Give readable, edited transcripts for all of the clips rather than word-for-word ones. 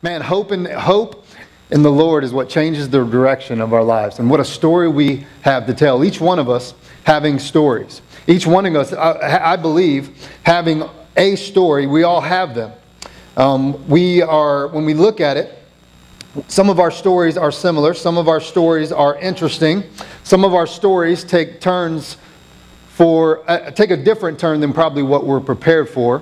Man, hope in the Lord is what changes the direction of our lives. And what a story we have to tell. Each one of us having stories. Each one of us, I believe, having a story. We all have them. When we look at it, some of our stories are similar. Some of our stories are interesting. Some of our stories take a different turn than probably what we're prepared for.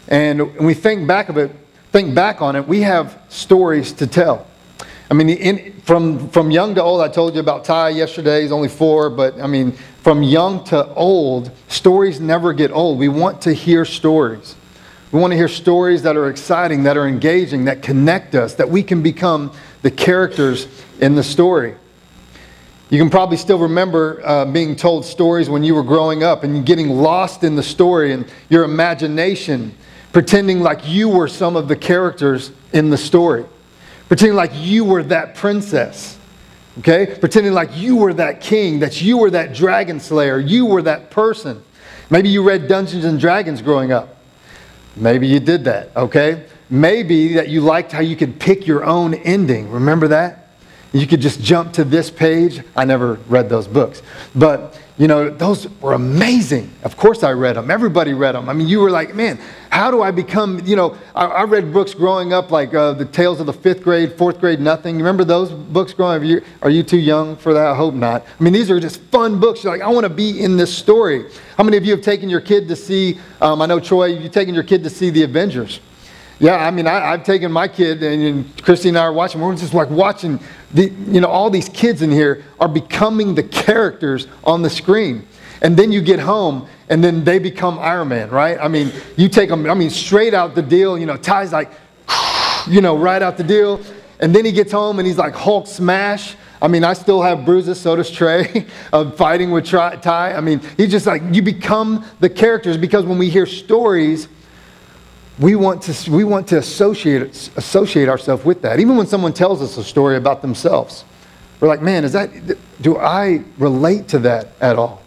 And when we think back on it, we have stories to tell. I mean, from young to old, I told you about Ty yesterday. He's only 4, but I mean, from young to old, stories never get old. We want to hear stories. We want to hear stories that are exciting, that are engaging, that connect us, that we can become the characters in the story. You can probably still remember being told stories when you were growing up and getting lost in the story and your imagination, pretending like you were some of the characters in the story. Pretending like you were that princess. Okay? Pretending like you were that king, that you were that dragon slayer, you were that person. Maybe you read Dungeons and Dragons growing up. Maybe you did that, okay? Maybe that you liked how you could pick your own ending. Remember that? You could just jump to this page. I never read those books. But, you know, those were amazing. Of course I read them. Everybody read them. I mean, you were like, man, how do I become, you know, I read books growing up like the Tales of the 5th grade, 4th grade, nothing. You remember those books growing up? Are you too young for that? I hope not. I mean, these are just fun books. You're like, I want to be in this story. How many of you have taken your kid to see, I know Troy, you've taken your kid to see The Avengers. Yeah, I mean, I've taken my kid, and Christy and I are watching. We're just like watching, all these kids in here are becoming the characters on the screen. And then you get home, and then they become Iron Man, right? I mean, you take them, straight out the deal. You know, Ty's like, right out the deal. And then he gets home, and he's like Hulk smash. I mean, I still have bruises, so does Trey, of fighting with Ty. I mean, he's just like, you become the characters, because when we hear stories, we want to associate ourselves with that. Even when someone tells us a story about themselves, we're like, man, do I relate to that at all?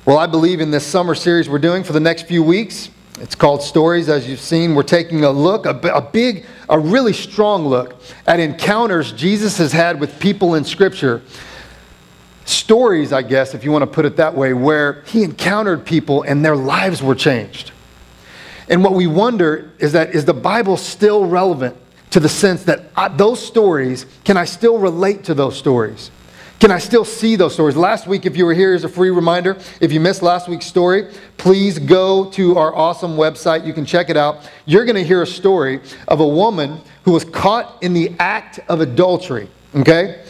Well, I believe in this summer series we're doing for the next few weeks. It's called Stories. As you've seen, we're taking a look, a really strong look at encounters Jesus has had with people in Scripture. Stories, I guess, if you want to put it that way, where he encountered people and their lives were changed. And what we wonder is the Bible still relevant to the sense that those stories, can I still relate to those stories? Can I still see those stories? Last week, if you were here, here's a free reminder. If you missed last week's story, please go to our awesome website. You can check it out. You're going to hear a story of a woman who was caught in the act of adultery. Okay?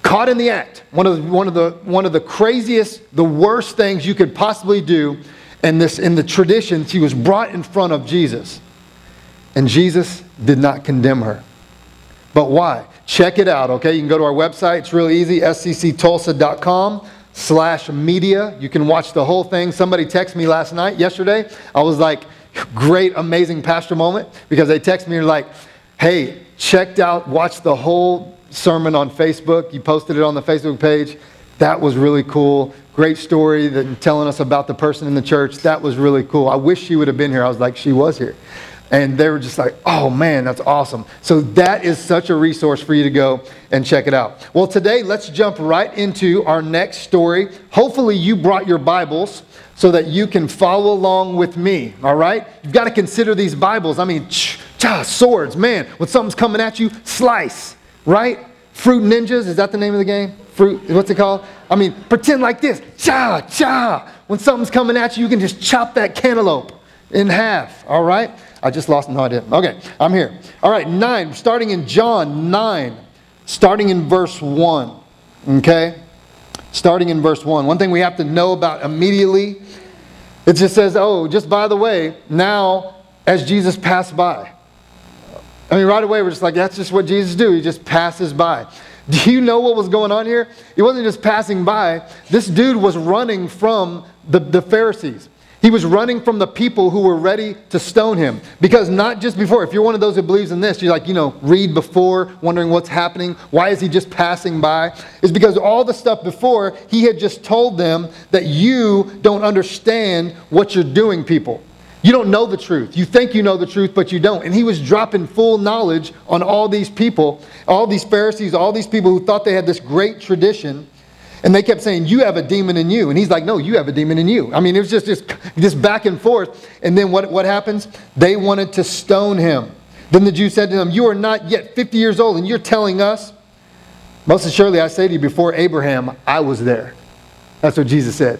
Caught in the act. One of the craziest, the worst things you could possibly do. And in the tradition, she was brought in front of Jesus. And Jesus did not condemn her. But why? Check it out, okay? You can go to our website. It's really easy, scctulsa.com/media. You can watch the whole thing. Somebody texted me yesterday. I was like, great, amazing pastor moment. Because they texted me like, hey, watch the whole sermon on Facebook. You posted it on the Facebook page. That was really cool. Great story telling us about the person in the church. That was really cool. I wish she would have been here. I was like, she was here. And they were just like, oh man, that's awesome. So that is such a resource for you to go and check it out. Well, today, let's jump right into our next story. Hopefully you brought your Bibles so that you can follow along with me, all right? You've got to consider these Bibles. I mean, swords, man. When something's coming at you, slice, right? Fruit Ninjas, is that the name of the game? What's it called? I mean, pretend like this. When something's coming at you, you can just chop that cantaloupe in half, all right? I just lost, no I didn't. Okay, I'm here. All right, 9, starting in John 9, starting in verse 1, okay? Starting in verse 1. One thing we have to know about immediately, it just says, oh, just by the way, now as Jesus passed by. I mean, right away we're just like, that's just what Jesus do. He just passes by. Do you know what was going on here? He wasn't just passing by. This dude was running from the Pharisees. He was running from the people who were ready to stone him. Because not just before, if you're one of those who believes in this, you're like, read before, wondering what's happening. Why is he just passing by? It's because all the stuff before, he had just told them that you don't understand what you're doing, people. You don't know the truth. You think you know the truth, but you don't. And he was dropping full knowledge on all these people, all these Pharisees, all these people who thought they had this great tradition. And they kept saying, you have a demon in you. And he's like, no, you have a demon in you. I mean, it was just this back and forth. And then what happens? They wanted to stone him. Then the Jews said to him, you are not yet 50 years old, and you're telling us? Most assuredly, I say to you, before Abraham, I was there. That's what Jesus said.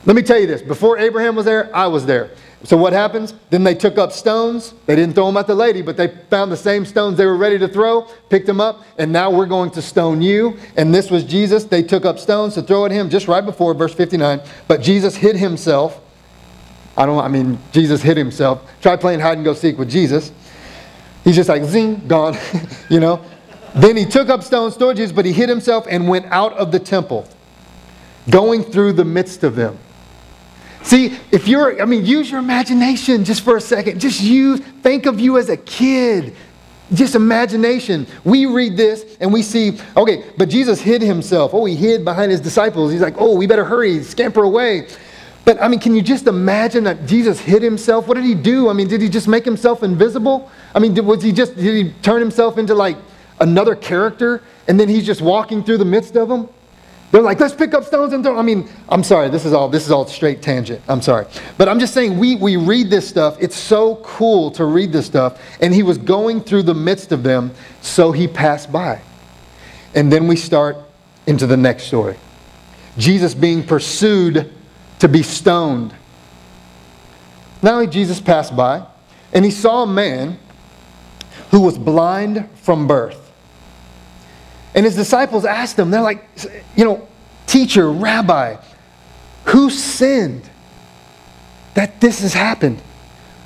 Let me tell you this. Before Abraham was there, I was there. So what happens? Then they took up stones. They didn't throw them at the lady, but they found the same stones they were ready to throw, picked them up, and now we're going to stone you. And this was Jesus. They took up stones to throw at him just right before verse 59. But Jesus hid himself. Jesus hid himself. Try playing hide and go seek with Jesus. He's just like, zing, gone, you know. Then he took up stones toward Jesus, but he hid himself and went out of the temple, going through the midst of them. See, use your imagination just for a second. Think of you as a kid. Just imagination. We read this and we see, okay, but Jesus hid himself. Oh, he hid behind his disciples. He's like, oh, we better hurry, scamper away. But, can you just imagine that Jesus hid himself? What did he do? Did he just make himself invisible? Did he turn himself into like another character and then he's just walking through the midst of them? They're like, let's pick up stones and throw. I'm sorry, this is all straight tangent. I'm sorry. But I'm just saying, we read this stuff. It's so cool to read this stuff. And he was going through the midst of them, so he passed by. And then we start into the next story. Jesus being pursued to be stoned. Now Jesus passed by, and he saw a man who was blind from birth. And his disciples asked him, they're like, teacher, rabbi, who sinned that this has happened?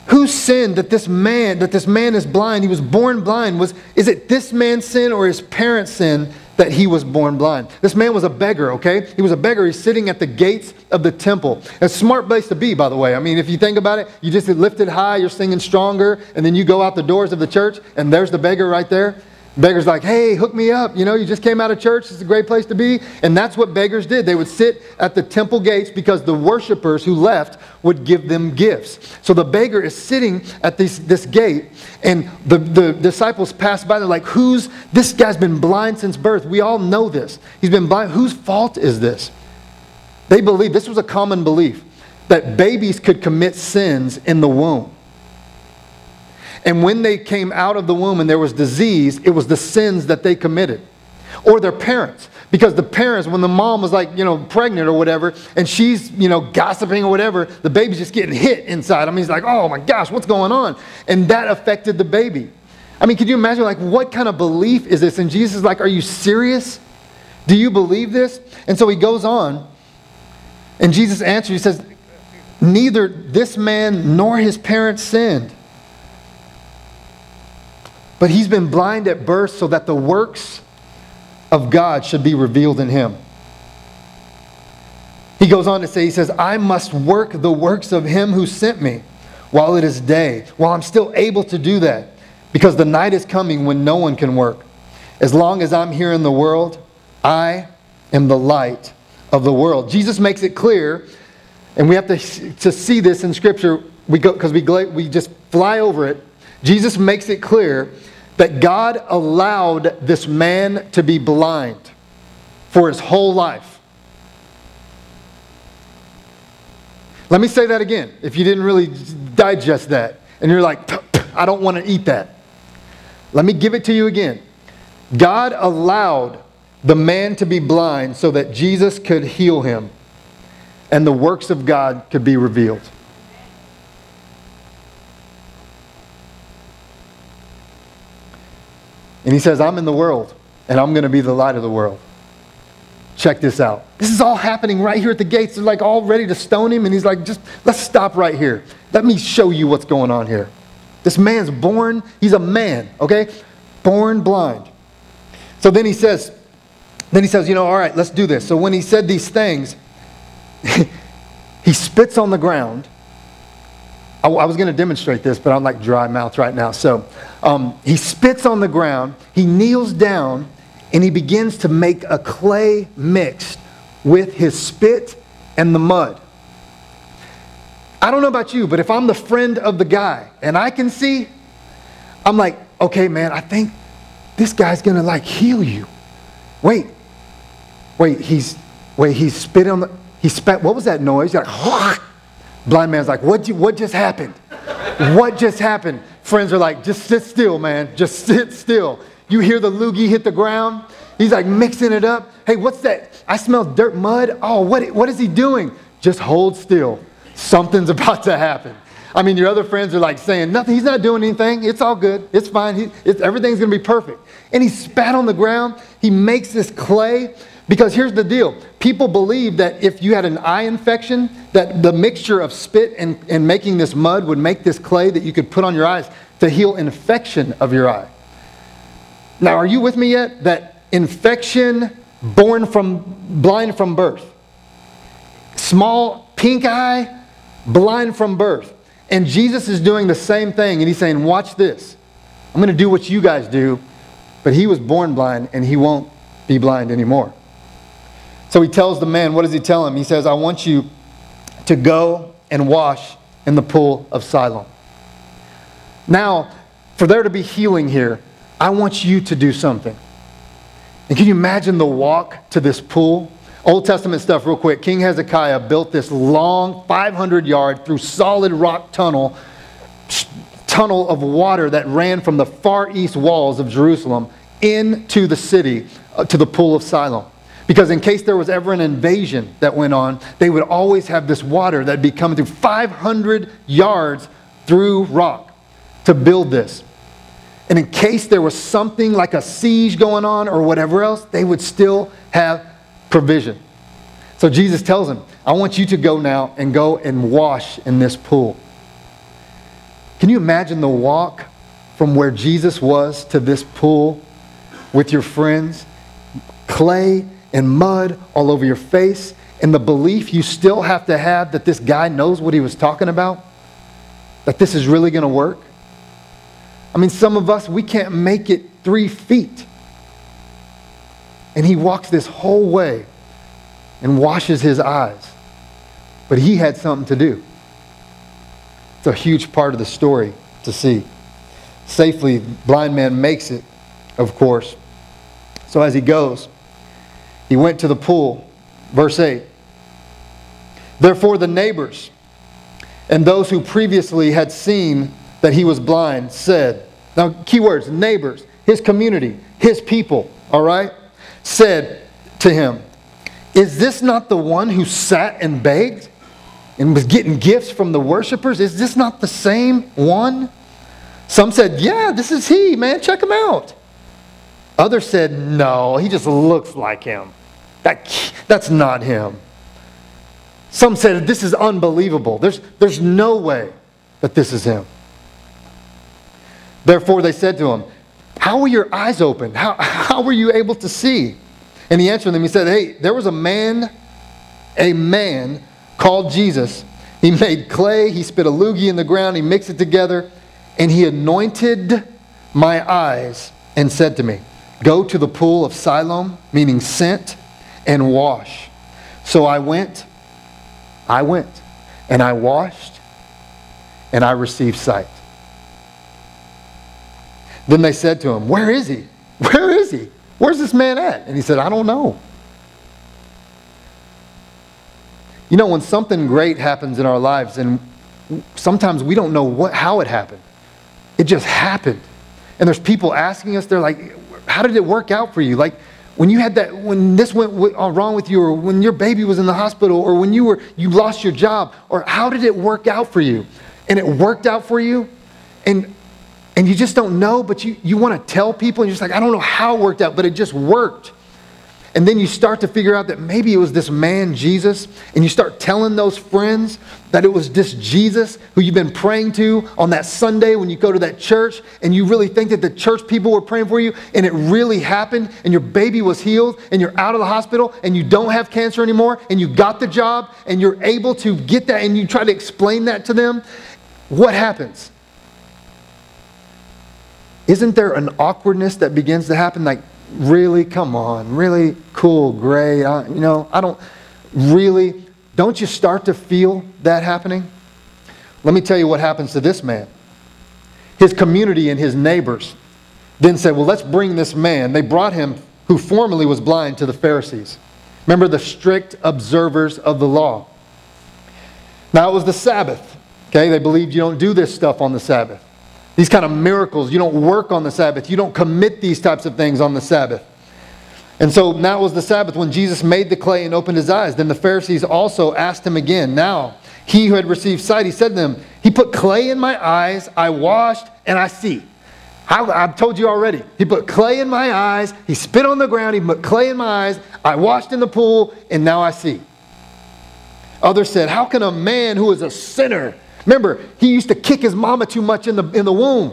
Who sinned that this man is blind? He was born blind. Is it this man's sin or his parents' sin that he was born blind? This man was a beggar, okay? He was a beggar. He's sitting at the gates of the temple. A smart place to be, by the way. If you think about it, you just lifted high, you're singing stronger, and then you go out the doors of the church, and there's the beggar right there. Beggar's like, hey, hook me up. You just came out of church. It's a great place to be. And that's what beggars did. They would sit at the temple gates because the worshipers who left would give them gifts. So the beggar is sitting at this gate, and the disciples pass by. They're like, this guy's been blind since birth. We all know this. He's been blind. Whose fault is this? They believed, this was a common belief, that babies could commit sins in the womb. And when they came out of the womb and there was disease, it was the sins that they committed. Or their parents. Because the parents, when the mom was like, pregnant or whatever, and she's, gossiping or whatever, the baby's just getting hit inside. He's like, oh my gosh, what's going on? And that affected the baby. Could you imagine, what kind of belief is this? And Jesus is like, are you serious? Do you believe this? And so he goes on, and Jesus answers, he says, neither this man nor his parents sinned. But he's been blind at birth so that the works of God should be revealed in him. He goes on to say, he says, I must work the works of him who sent me while it is day, while I'm still able to do that, because the night is coming when no one can work. As long as I'm here in the world, I am the light of the world. Jesus makes it clear, and we have to see this in Scripture because we just fly over it. Jesus makes it clear that God allowed this man to be blind for his whole life. Let me say that again, if you didn't really digest that, and you're like, I don't want to eat that. Let me give it to you again. God allowed the man to be blind so that Jesus could heal him, and the works of God could be revealed. And he says, I'm in the world, and I'm going to be the light of the world. Check this out. This is all happening right here at the gates. They're like all ready to stone him, and he's like, let's stop right here. Let me show you what's going on here. This man's born, he's a man, okay? Born blind. So then he says, all right, let's do this. So when he said these things, he spits on the ground. I was going to demonstrate this, but I'm like dry mouth right now. So he spits on the ground, he kneels down, and he begins to make a clay mixed with his spit and the mud. I don't know about you, but if I'm the friend of the guy and I can see, I'm like, okay, man, I think this guy's going to like heal you. Wait, he spit on the, he spat, what was that noise? You're like, blind man's like, what just happened? What just happened? Friends are like, just sit still, man. Just sit still. You hear the loogie hit the ground. He's like mixing it up. Hey, what's that? I smell dirt, mud. Oh, what is he doing? Just hold still. Something's about to happen. I mean, your other friends are like saying, nothing. He's not doing anything. It's all good. It's fine. Everything's going to be perfect. And he spat on the ground. He makes this clay. Because here's the deal. People believe that if you had an eye infection, that the mixture of spit and making this mud would make this clay that you could put on your eyes to heal infection of your eye. Now, are you with me yet? That infection, blind from birth. Small pink eye, blind from birth. And Jesus is doing the same thing. And he's saying, watch this. I'm going to do what you guys do. But he was born blind and he won't be blind anymore. So he tells the man, what does he tell him? He says, I want you to go and wash in the pool of Siloam. Now, for there to be healing here, I want you to do something. And can you imagine the walk to this pool? Old Testament stuff real quick. King Hezekiah built this long 500-yard through solid rock tunnel of water that ran from the far east walls of Jerusalem into the city, to the pool of Siloam. Because in case there was ever an invasion that went on, they would always have this water that would be coming through 500 yards through rock to build this. And in case there was something like a siege going on or whatever else, they would still have provision. So Jesus tells him, I want you to go now and go and wash in this pool. Can you imagine the walk from where Jesus was to this pool with your friends? Clay and mud all over your face, and the belief you still have to have that this guy knows what he was talking about, that this is really going to work. I mean, some of us, we can't make it 3 feet. And he walks this whole way and washes his eyes. But he had something to do. It's a huge part of the story to see. Safely, blind man makes it, of course. So as he goes, he went to the pool. Verse 8. Therefore the neighbors and those who previously had seen that he was blind said, now key words, neighbors, his community, his people, all right, said to him, is this not the one who sat and begged and was getting gifts from the worshipers? Is this not the same one? Some said, yeah, this is he, man, check him out. Others said, no, he just looks like him. That's not him. Some said, this is unbelievable. There's no way that this is him. Therefore they said to him, how were your eyes opened? How were you able to see? And he answered them, he said, hey, there was a man called Jesus. He made clay, he spit a loogie in the ground, he mixed it together, and he anointed my eyes and said to me, go to the pool of Siloam, meaning sent, and wash. So I went, and I washed, and I received sight. Then they said to him, where is he? Where is he? Where's this man at? And he said, I don't know. You know, when something great happens in our lives, and sometimes we don't know how it happened. It just happened. And there's people asking us, they're like, how did it work out for you? Like, when you had that, when this went wrong with you, or when your baby was in the hospital, or when you lost your job, or how did it work out for you? And it worked out for you, and you just don't know, but you want to tell people, and you're just like, I don't know how it worked out, but it just worked. And then you start to figure out that maybe it was this man, Jesus, and you start telling those friends that it was this Jesus who you've been praying to on that Sunday when you go to that church, and you really think that the church people were praying for you, and it really happened, and your baby was healed, and you're out of the hospital, and you don't have cancer anymore, and you got the job, and you're able to get that, and you try to explain that to them. What happens? Isn't there an awkwardness that begins to happen? Like, really, come on, really, cool, great, I don't really, don't you start to feel that happening? let me tell you what happens to this man. His community and his neighbors then said, well, let's bring this man. They brought him, who formerly was blind, to the Pharisees. Remember, the strict observers of the law. Now it was the Sabbath. Okay, they believed you don't do this stuff on the Sabbath. These kind of miracles, you don't work on the Sabbath. You don't commit these types of things on the Sabbath. And so now it was the Sabbath when Jesus made the clay and opened his eyes. Then the Pharisees also asked him again. Now, he who had received sight, he said to them, he put clay in my eyes, I washed, and I see. I've told you already. He put clay in my eyes, he spit on the ground, he put clay in my eyes, I washed in the pool, and now I see. Others said, how can a man who is a sinner... Remember, he used to kick his mama too much in the womb.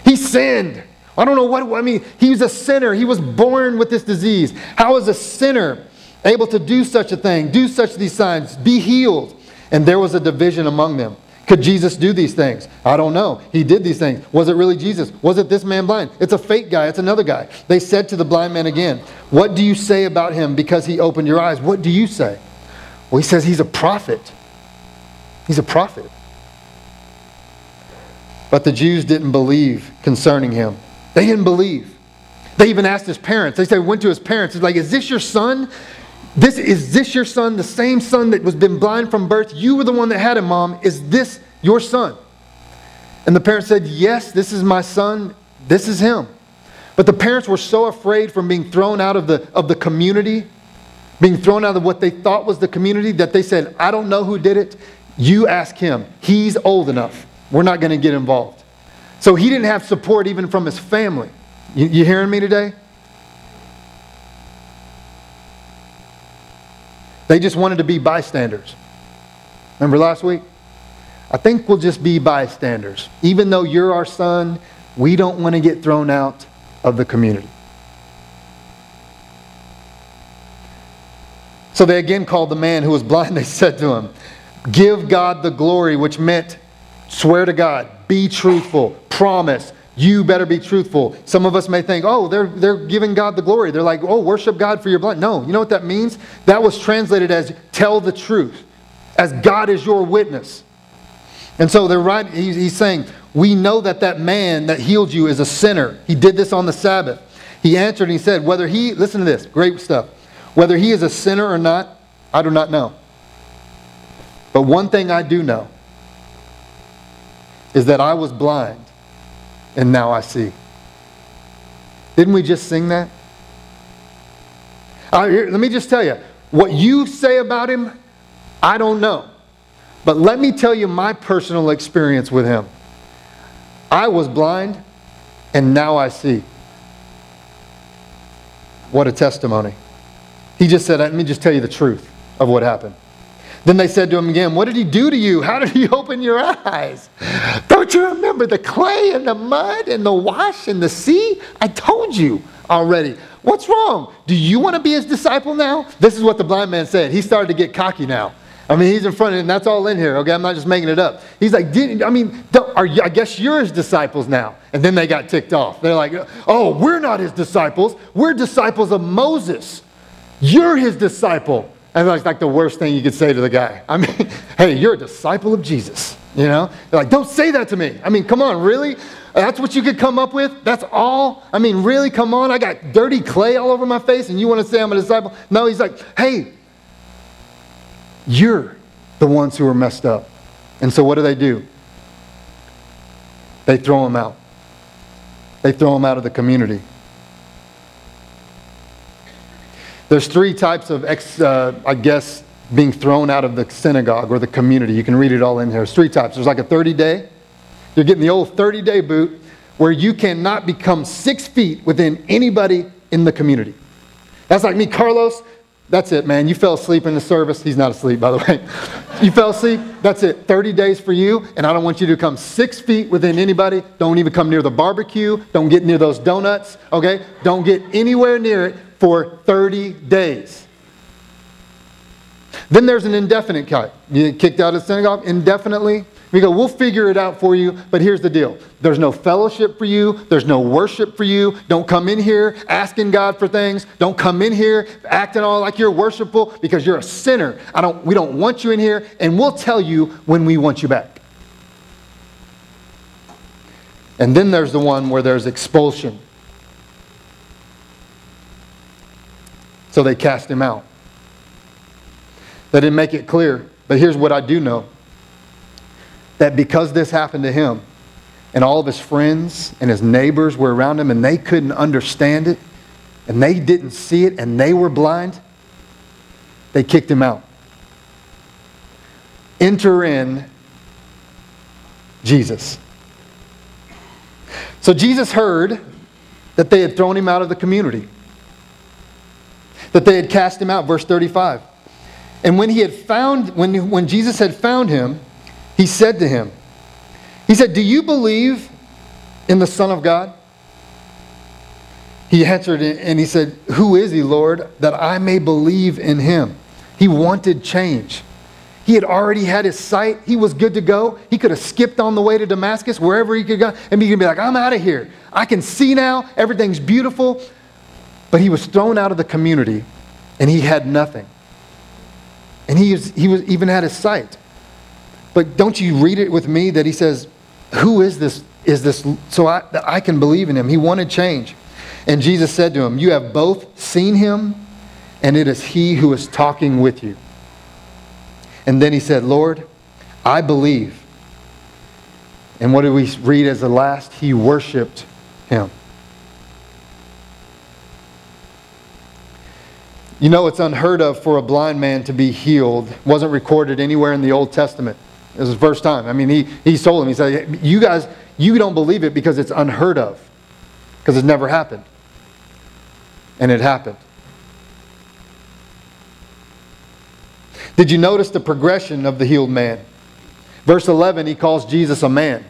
He sinned. I don't know what, I mean, he was a sinner. He was born with this disease. How is a sinner able to do such a thing, do such these signs, be healed? And there was a division among them. Could Jesus do these things? I don't know. He did these things. Was it really Jesus? Was it this man blind? It's a fake guy. It's another guy. They said to the blind man again, what do you say about him because he opened your eyes? What do you say? Well, he says he's a prophet. He's a prophet. But the Jews didn't believe concerning him. They didn't believe. They even asked his parents. They said, went to his parents. It's like, is this your son? Is this your son? The same son that was been blind from birth? You were the one that had him, Mom. Is this your son? And the parents said, yes, this is my son. This is him. But the parents were so afraid from being thrown out of the community, being thrown out of what they thought was the community, that they said, I don't know who did it. You ask him. He's old enough. We're not going to get involved. So he didn't have support even from his family. You hearing me today? They just wanted to be bystanders. Remember last week? I think we'll just be bystanders. Even though you're our son, we don't want to get thrown out of the community. So they again called the man who was blind. They said to him, give God the glory, which meant swear to God, be truthful, promise, you better be truthful. Some of us may think, oh, they're giving God the glory. They're like, oh, worship God for your blind. No, you know what that means? That was translated as tell the truth, as God is your witness. And so they're right. He's saying, we know that that man that healed you is a sinner. He did this on the Sabbath. He answered and he said, whether he, listen to this, great stuff. Whether he is a sinner or not, I do not know. But one thing I do know is that I was blind and now I see. Didn't we just sing that? Let me just tell you, what you say about him, I don't know. But let me tell you my personal experience with him. I was blind and now I see. What a testimony. He just said, let me just tell you the truth of what happened. Then they said to him again, what did he do to you? How did he open your eyes? Don't you remember the clay and the mud and the wash and the sea? I told you already. What's wrong? Do you want to be his disciple now? This is what the blind man said. He started to get cocky now. I mean, he's in front of it, and that's all in here, okay? I'm not just making it up. He's like, I guess you're his disciples now. And then they got ticked off. They're like, oh, we're not his disciples. We're disciples of Moses. You're his disciple. And that's like the worst thing you could say to the guy. I mean, hey, you're a disciple of Jesus, you know? They're like, don't say that to me. I mean, come on, really? That's what you could come up with? That's all? I mean, really, come on? I got dirty clay all over my face and you want to say I'm a disciple? No, he's like, hey, you're the ones who are messed up. And so what do? They throw him out. They throw him out of the community. There's three types of, being thrown out of the synagogue or the community. You can read it all in here. There's three types. There's like a 30-day. You're getting the old 30-day boot where you cannot become 6 feet within anybody in the community. That's like me, Carlos. That's it, man. You fell asleep in the service. He's not asleep, by the way. You fell asleep. That's it. 30 days for you. And I don't want you to come 6 feet within anybody. Don't even come near the barbecue. Don't get near those donuts. Okay? Don't get anywhere near it for 30 days. Then there's an indefinite cut. You get kicked out of the synagogue indefinitely. We go, we'll figure it out for you, but here's the deal. There's no fellowship for you. There's no worship for you. Don't come in here asking God for things. Don't come in here acting all like you're worshipful because you're a sinner. We don't want you in here, and we'll tell you when we want you back. And then there's the one where there's expulsion. So they cast him out. They didn't make it clear, but here's what I do know. That because this happened to him, and all of his friends and his neighbors were around him, and they couldn't understand it, and they didn't see it, and they were blind, they kicked him out. Enter in Jesus. So Jesus heard that they had thrown him out of the community, that they had cast him out, verse 35. And when Jesus had found him, he said to him, he said, "Do you believe in the Son of God?" He answered and he said, "Who is he, Lord, that I may believe in him?" He wanted change. He had already had his sight. He was good to go. He could have skipped on the way to Damascus, wherever he could go, and he could be like, "I'm out of here. I can see now. Everything's beautiful." But he was thrown out of the community, and he had nothing. And he even had his sight. But don't you read it with me that he says, "Who is this? So that I can believe in him?" He wanted change. And Jesus said to him, "You have both seen him, and it is he who is talking with you." And then he said, "Lord, I believe." And what do we read as the last? He worshiped him. You know, it's unheard of for a blind man to be healed. It wasn't recorded anywhere in the Old Testament. It was the first time. I mean, he told him, he said, "You guys, you don't believe it because it's unheard of. Because it never happened." And it happened. Did you notice the progression of the healed man? Verse 11, he calls Jesus a man.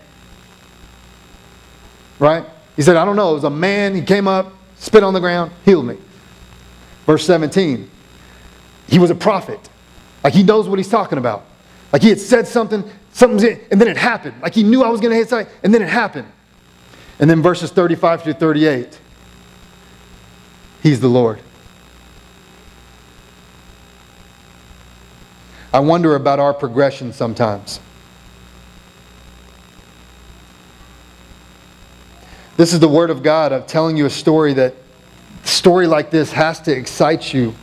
Right? He said, "I don't know, it was a man. He came up, spit on the ground, healed me." Verse 17, he was a prophet. Like he knows what he's talking about. Like he had said something, and then it happened. Like he knew I was going to hit something, and then it happened. And then verses 35 through 38, he's the Lord. I wonder about our progression sometimes. This is the Word of God. I'm telling you a story like this has to excite you.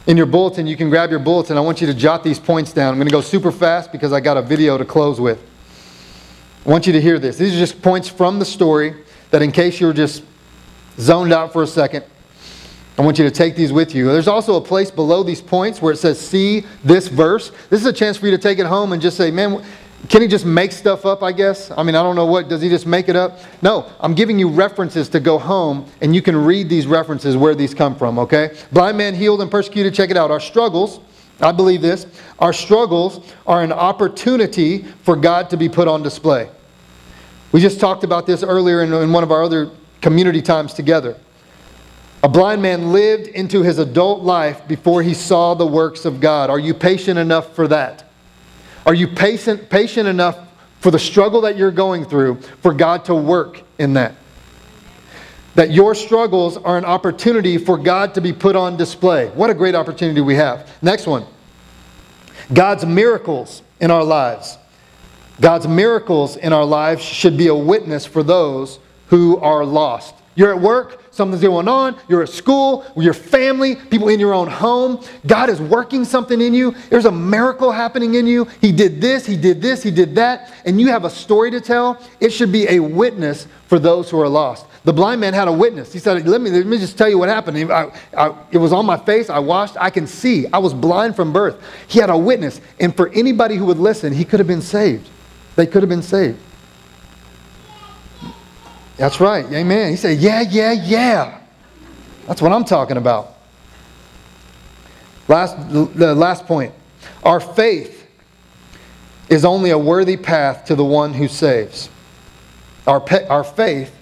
In your bulletin, you can grab your bulletin. I want you to jot these points down. I'm going to go super fast because I got a video to close with. I want you to hear this. These are just points from the story that in case you were just zoned out for a second, I want you to take these with you. There's also a place below these points where it says, "See this verse." This is a chance for you to take it home and just say, "Man, can he just make stuff up, I guess? I mean, I don't know what. Does he just make it up?" No, I'm giving you references to go home, and you can read these references where these come from, okay? Blind man healed and persecuted. Check it out. Our struggles, I believe this, our struggles are an opportunity for God to be put on display. We just talked about this earlier in one of our other community times together. A blind man lived into his adult life before he saw the works of God. Are you patient enough for that? Are you patient enough for the struggle that you're going through for God to work in that? That your struggles are an opportunity for God to be put on display. What a great opportunity we have. Next one. God's miracles in our lives. God's miracles in our lives should be a witness for those who are lost. You're at work, something's going on, you're at school, with your family, people in your own home. God is working something in you. There's a miracle happening in you. He did this, he did this, he did that. And you have a story to tell. It should be a witness for those who are lost. The blind man had a witness. He said, let me just tell you what happened. It was on my face, I washed, I can see. I was blind from birth. He had a witness. And for anybody who would listen, he could have been saved. They could have been saved. That's right. Amen. He said, yeah. That's what I'm talking about. The last point. Our faith is only a worthy path to the one who saves. Our faith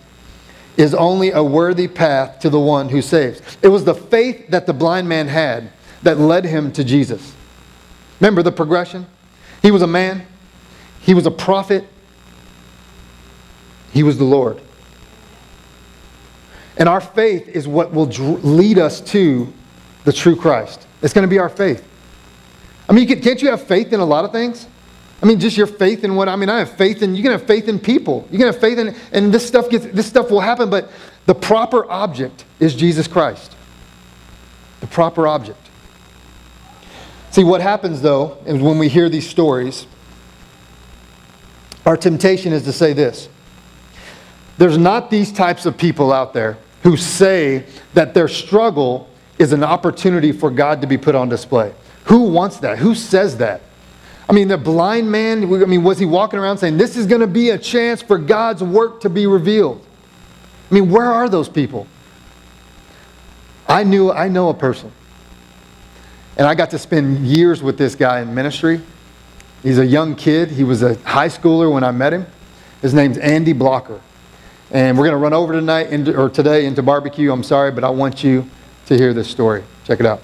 is only a worthy path to the one who saves. It was the faith that the blind man had that led him to Jesus. Remember the progression? He was a man. He was a prophet. He was the Lord. And our faith is what will lead us to the true Christ. It's going to be our faith. I mean, can't you have faith in a lot of things? I mean, just your faith in I have faith in, you can have faith in people. You can have faith in, and this stuff will happen, but the proper object is Jesus Christ. The proper object. See, what happens though, is when we hear these stories, our temptation is to say this. There's not these types of people out there who say that their struggle is an opportunity for God to be put on display. Who wants that? Who says that? I mean, the blind man, was he walking around saying, this is going to be a chance for God's work to be revealed? I mean, where are those people? I know a person. And I got to spend years with this guy in ministry. He's a young kid. He was a high schooler when I met him. His name's Andy Blocker. And we're going to run over today into barbecue. I'm sorry, but I want you to hear this story. Check it out.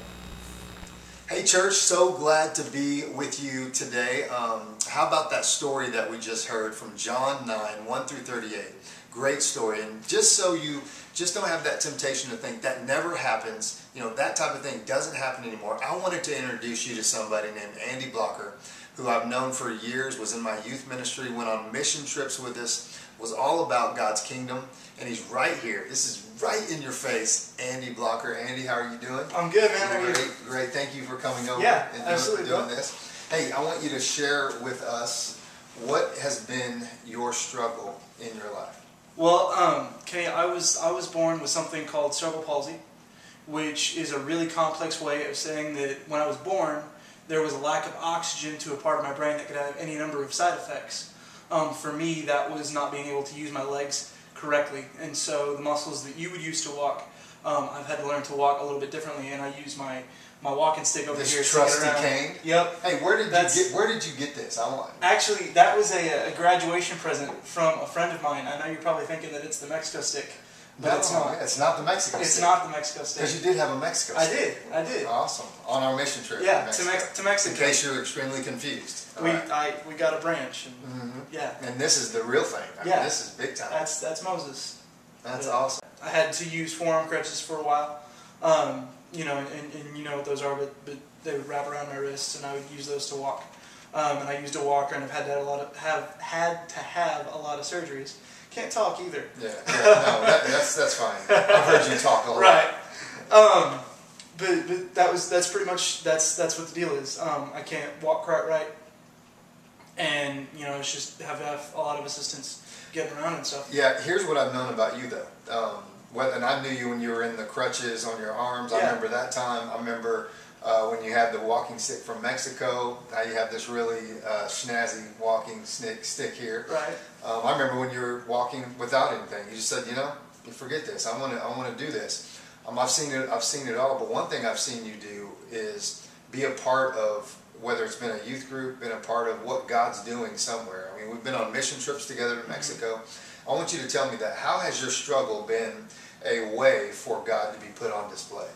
Hey church, so glad to be with you today. How about that story that we just heard from John 9, 1 through 38? Great story. And just so you just don't have that temptation to think that never happens, that type of thing doesn't happen anymore, I wanted to introduce you to somebody named Andy Blocker, who I've known for years, was in my youth ministry, went on mission trips with us, was all about God's kingdom, and he's right here. This is right in your face, Andy Blocker. Andy, how are you doing? I'm good, man. How are you? Great. Thank you for coming over and doing this. Hey, I want you to share with us what has been your struggle in your life. Well, Kenny, I was born with something called cerebral palsy, which is a really complex way of saying that when I was born, there was a lack of oxygen to a part of my brain that could have any number of side effects. For me, that was not being able to use my legs correctly, and so the muscles that you would use to walk, I've had to learn to walk a little bit differently, and I use my walking stick over here. This trusty cane? Yep. Hey, where did you get this? Actually, that was a graduation present from a friend of mine. I know you're probably thinking that it's the Mexico stick. But it's not. It's not the Mexico stick. It's not the Mexico stick. Because you did have a Mexico stick. I did. Awesome. On our mission trip. Yeah, to Mexico. In case you're extremely confused. We got a branch. And, yeah. And this is the real thing. This is big time. That's Moses. That's awesome. I had to use forearm crutches for a while. And you know what those are, but they would wrap around my wrists, and I would use those to walk. And I used a walker, and I've had to have a lot of surgeries. Can't talk either. Yeah, no, that's fine. I've heard you talk a lot. Right. But that's pretty much that's what the deal is. I can't walk quite right, and it's just have a lot of assistance getting around and stuff. Yeah, here's what I've known about you though. And I knew you when you were in the crutches on your arms. Yeah. I remember that time. I remember when you had the walking stick from Mexico. Now you have this really snazzy walking stick here. Right. I remember when you were walking without anything. You just said, you forget this. I want to do this. I've seen it all. But one thing I've seen you do is be a part of, whether it's been a youth group, been a part of what God's doing somewhere. I mean, we've been on mission trips together to Mexico. I want you to tell me that. How has your struggle been a way for God to be put on display?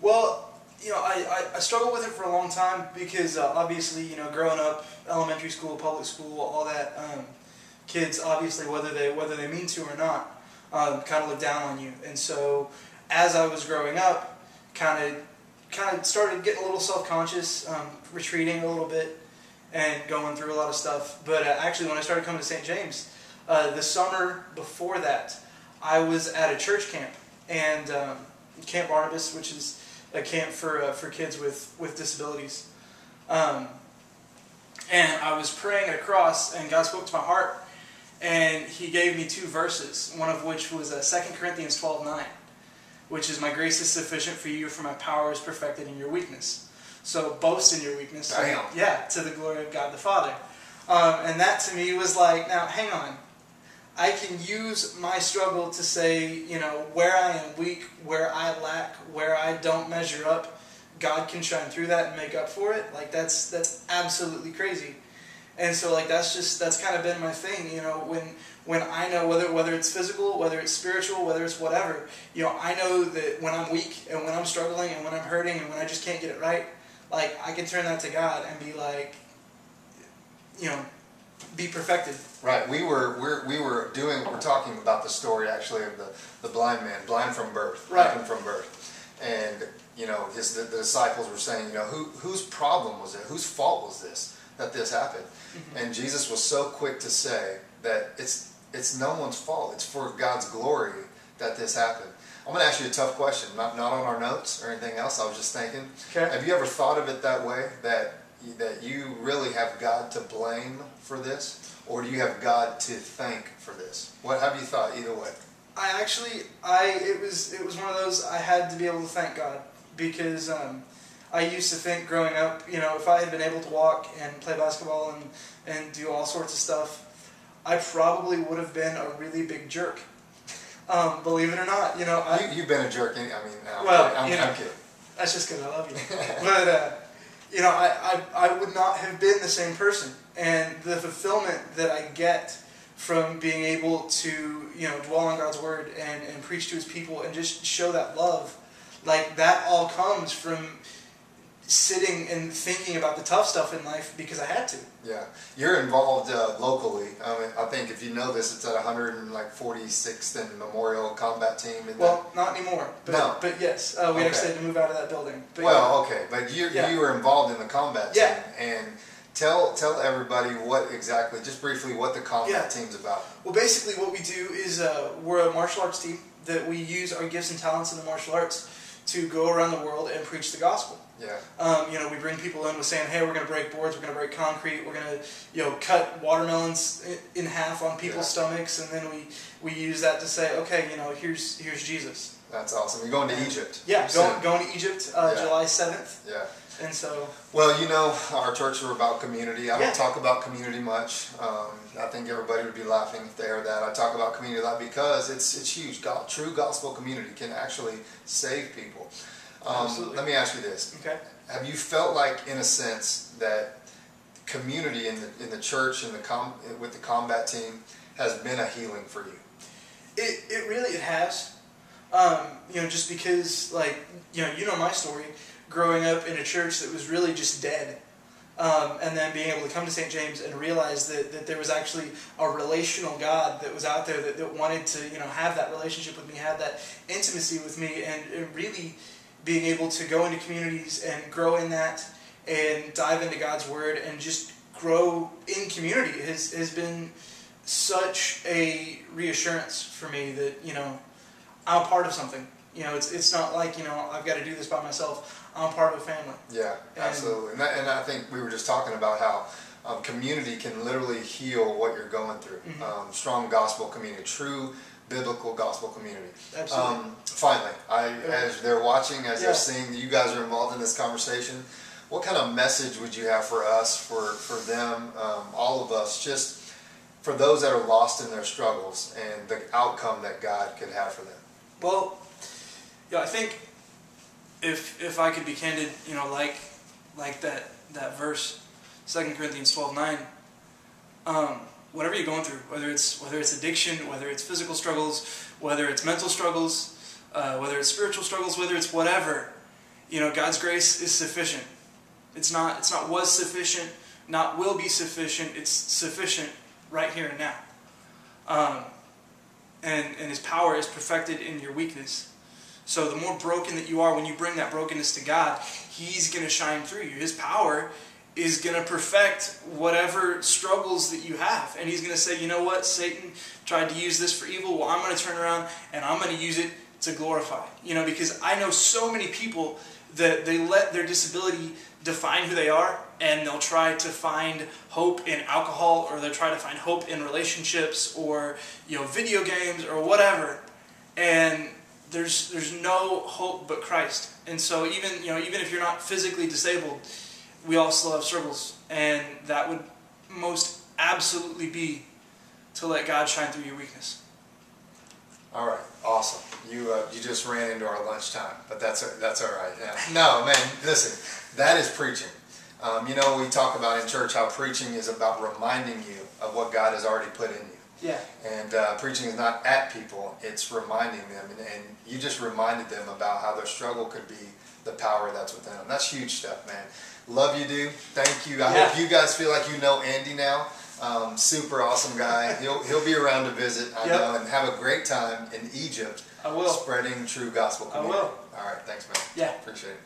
Well, I struggled with it for a long time because obviously, growing up, elementary school, public school, all that, kids obviously, whether they mean to or not, kind of look down on you. And so, as I was growing up, kind of started getting a little self-conscious, retreating a little bit, and going through a lot of stuff. But actually, when I started coming to St. James, the summer before that, I was at a church camp, and Camp Barnabas, which is a camp for kids with disabilities. And I was praying at a cross, and God spoke to my heart, and He gave me 2 verses, one of which was 2 Corinthians 12:9, which is, "My grace is sufficient for you, for my power is perfected in your weakness." So boast in your weakness. Damn. Yeah, to the glory of God the Father. And that to me was like, now hang on. I can use my struggle to say, where I am weak, where I lack, where I don't measure up, God can shine through that and make up for it. Like, that's absolutely crazy. And so, like, that's kind of been my thing, when I know whether it's physical, whether it's spiritual, whether it's whatever, I know that when I'm weak and when I'm struggling and when I'm hurting and when I just can't get it right, like, I can turn that to God and be like, be perfected. Right. We're talking about the story actually of the blind man, blind from birth, right, happened from birth, and the disciples were saying, whose problem was it? Whose fault was this? that this happened. And Jesus was so quick to say that it's no one's fault. It's for God's glory that this happened. I'm going to ask you a tough question, not on our notes or anything else. I was just thinking, have you ever thought of it that way, that you really have God to blame for this, or do you have God to thank for this? What have you thought either way? It was one of those, I had to be able to thank God, because I used to think growing up, if I had been able to walk and play basketball and do all sorts of stuff, I probably would have been a really big jerk. Believe it or not, You've been a jerk. I'm kidding. That's just because I love you. But I would not have been the same person, and the fulfillment that I get from being able to dwell on God's word and preach to His people and just show that love, like that all comes from sitting and thinking about the tough stuff in life because I had to. Yeah, you're involved locally. I think if you know this, it's at 146th and Memorial Combat Team. Not anymore. But yes, we actually had to move out of that building. But okay, but you were involved in the combat team, and tell everybody just briefly what the combat team's about. Well, basically, what we do is we're a martial arts team that we use our gifts and talents in the martial arts to go around the world and preach the gospel. Yeah. We bring people in with saying, hey, we're going to break boards, we're going to break concrete, we're going to, cut watermelons in half on people's stomachs, and then we use that to say, okay, here's Jesus. That's awesome. You're going to Egypt. Yeah, going to Egypt July 7th. Yeah. And so... Well, our church are about community. I don't talk about community much. I think everybody would be laughing if they heard that. I talk about community a lot because it's huge. True gospel community can actually save people. Let me ask you this. Okay. Have you felt like, in a sense, that community in the church and with the combat team has been a healing for you? It has. Just because, my story, growing up in a church that was really just dead, and then being able to come to St. James and realize that there was actually a relational God that was out there that wanted to, have that relationship with me, have that intimacy with me, and really being able to go into communities and grow in that and dive into God's Word and just grow in community has been such a reassurance for me that, I'm a part of something. It's not like, I've got to do this by myself. I'm part of a family. Yeah, absolutely. And I think we were just talking about how community can literally heal what you're going through. Mm-hmm. Strong gospel community, true biblical gospel community. Absolutely. Finally, as they're watching, as they're seeing that you guys are involved in this conversation, what kind of message would you have for us, for them, all of us, just for those that are lost in their struggles and the outcome that God could have for them? Well, I think if I could be candid, like that verse, 2 Corinthians 12:9, whatever you're going through, whether it's addiction, whether it's physical struggles, whether it's mental struggles, whether it's spiritual struggles, whether it's whatever, God's grace is sufficient. It's not was sufficient, not will be sufficient. It's sufficient right here and now. And His power is perfected in your weakness. So the more broken that you are, when you bring that brokenness to God, He's going to shine through you. His power is going to perfect whatever struggles that you have. And He's going to say, you know what, Satan tried to use this for evil. Well, I'm going to turn around and I'm going to use it to glorify. Because I know so many people that they let their disability define who they are, and they'll try to find hope in alcohol, or they'll try to find hope in relationships, or video games, or whatever. And there's no hope but Christ. And so even if you're not physically disabled, we all still have struggles, and that would most absolutely be to let God shine through your weakness. All right, awesome. You just ran into our lunchtime, but that's all right. Yeah. No, man, listen, that is preaching. We talk about in church how preaching is about reminding you of what God has already put in you. Yeah. And preaching is not at people, it's reminding them. And you just reminded them about how their struggle could be the power that's within them. That's huge stuff, man. Love you, dude. Thank you. I hope you guys feel like you know Andy now. Super awesome guy. He'll be around to visit, I know, and have a great time in Egypt. I will. Spreading true gospel community. I will. All right, thanks, man. Yeah. Appreciate it.